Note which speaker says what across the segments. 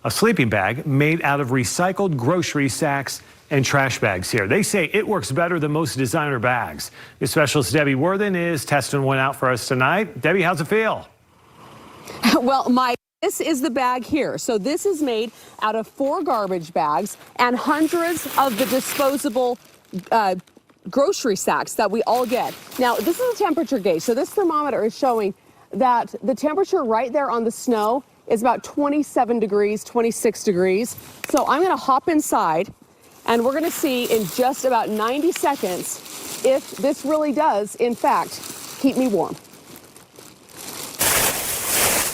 Speaker 1: a sleeping bag made out of recycled grocery sacks and trash bags here. They say it works better than most designer bags. News specialist Debbie Worthen is testing one out for us tonight. Debbie, how's it feel?
Speaker 2: Well, Mike, this is the bag here. So this is made out of 4 garbage bags and hundreds of the disposable grocery sacks that we all get. Now, this is a temperature gauge. So this thermometer is showing that the temperature right there on the snow is about 27 degrees, 26 degrees. So I'm going to hop inside and we're going to see in just about 90 seconds if this really does, in fact, keep me warm.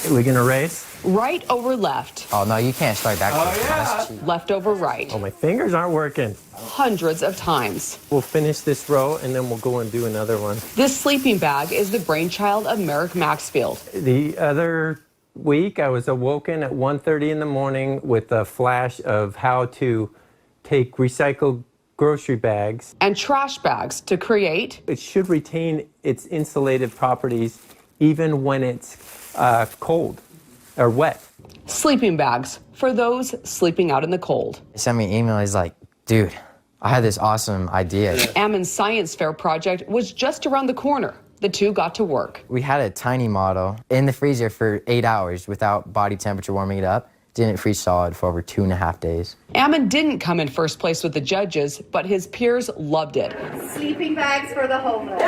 Speaker 3: Are we going to race?
Speaker 2: Right over left.
Speaker 4: Oh, no, you can't start that quick.
Speaker 3: Oh, yeah.
Speaker 2: Left over right.
Speaker 3: Oh, my fingers aren't working.
Speaker 2: Hundreds of times.
Speaker 3: We'll finish this row, and then we'll go and do another one.
Speaker 2: This sleeping bag is the brainchild of Merrick Maxfield.
Speaker 3: The other week, I was awoken at 1:30 in the morning with a flash of how to take recycled grocery bags.
Speaker 2: And trash bags to create.
Speaker 3: It should retain its insulative properties even when it's cold or wet.
Speaker 2: Sleeping bags for those sleeping out in the cold.
Speaker 4: He sent me an email. He's like, dude, I had this awesome idea.
Speaker 2: Ammon's science fair project was just around the corner. The two got to work.
Speaker 4: We had a tiny model in the freezer for 8 hours without body temperature warming it up. Didn't freeze solid for over 2.5 days.
Speaker 2: Ammon didn't come in first place with the judges, but his peers loved it.
Speaker 5: Sleeping bags for the homeless.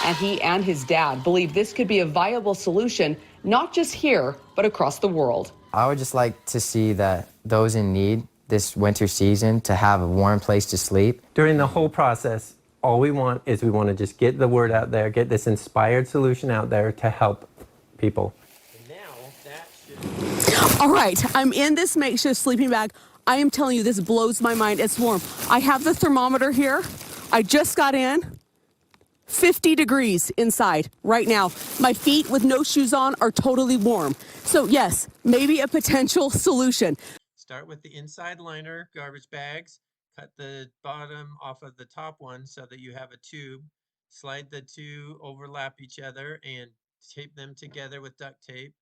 Speaker 2: And he and his dad believe this could be a viable solution, not just here, but across the world.
Speaker 4: I would just like to see that those in need this winter season to have a warm place to sleep.
Speaker 3: During the whole process, all we want is we want to just get the word out there, get this inspired solution out there to help people. And now that should...
Speaker 2: All right, I'm in this makeshift sleeping bag. I am telling you, this blows my mind. It's warm. I have the thermometer here. I just got in. 50 degrees inside right now. My feet with no shoes on are totally warm. So yes, maybe a potential solution.
Speaker 3: Start with the inside liner, garbage bags. Cut the bottom off of the top one so that you have a tube. Slide the two, overlap each other, and tape them together with duct tape.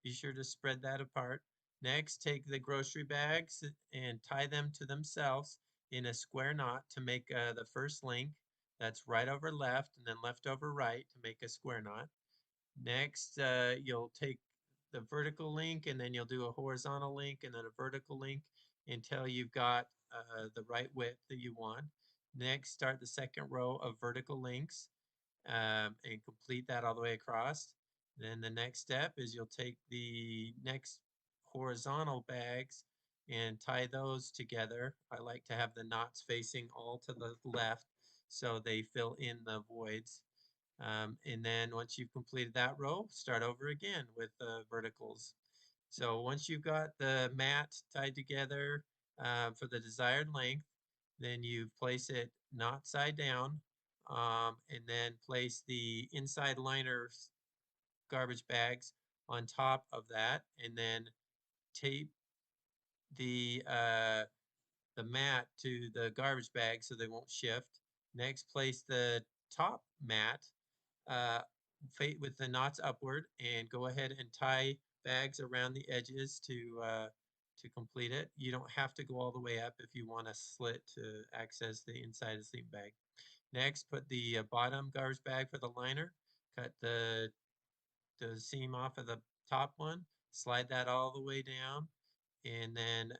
Speaker 3: Be sure to spread that apart. Next, take the grocery bags and tie them to themselves in a square knot to make the first link. That's right over left and then left over right to make a square knot. Next, you'll take the vertical link and then you'll do a horizontal link and then a vertical link until you've got the right width that you want. Next, start the second row of vertical links and complete that all the way across. Then the next step is you'll take the next horizontal bags and tie those together. I like to have the knots facing all to the left so they fill in the voids. And then once you've completed that row, start over again with verticals. So once you've got the mat tied together for the desired length, then you place it knot side down and then place the inside liner garbage bags on top of that and then tape the mat to the garbage bag so they won't shift. Next, place the top mat with the knots upward and go ahead and tie bags around the edges to complete it. You don't have to go all the way up if you want a slit to access the inside of the sleeping bag. Next, put the bottom garbage bag for the liner. Cut the seam off of the top one. Slide that all the way down and then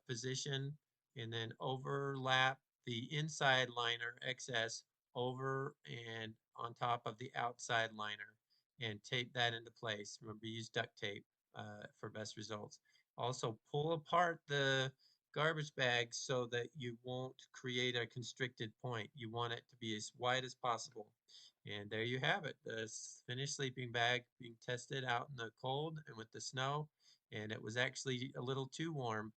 Speaker 3: position and then overlap the inside liner excess over and on top of the outside liner and tape that into place. Remember, use duct tape for best results. Also, pull apart the garbage bag so that you won't create a constricted point. You want it to be as wide as possible. And there you have it, the finished sleeping bag being tested out in the cold and with the snow. And it was actually a little too warm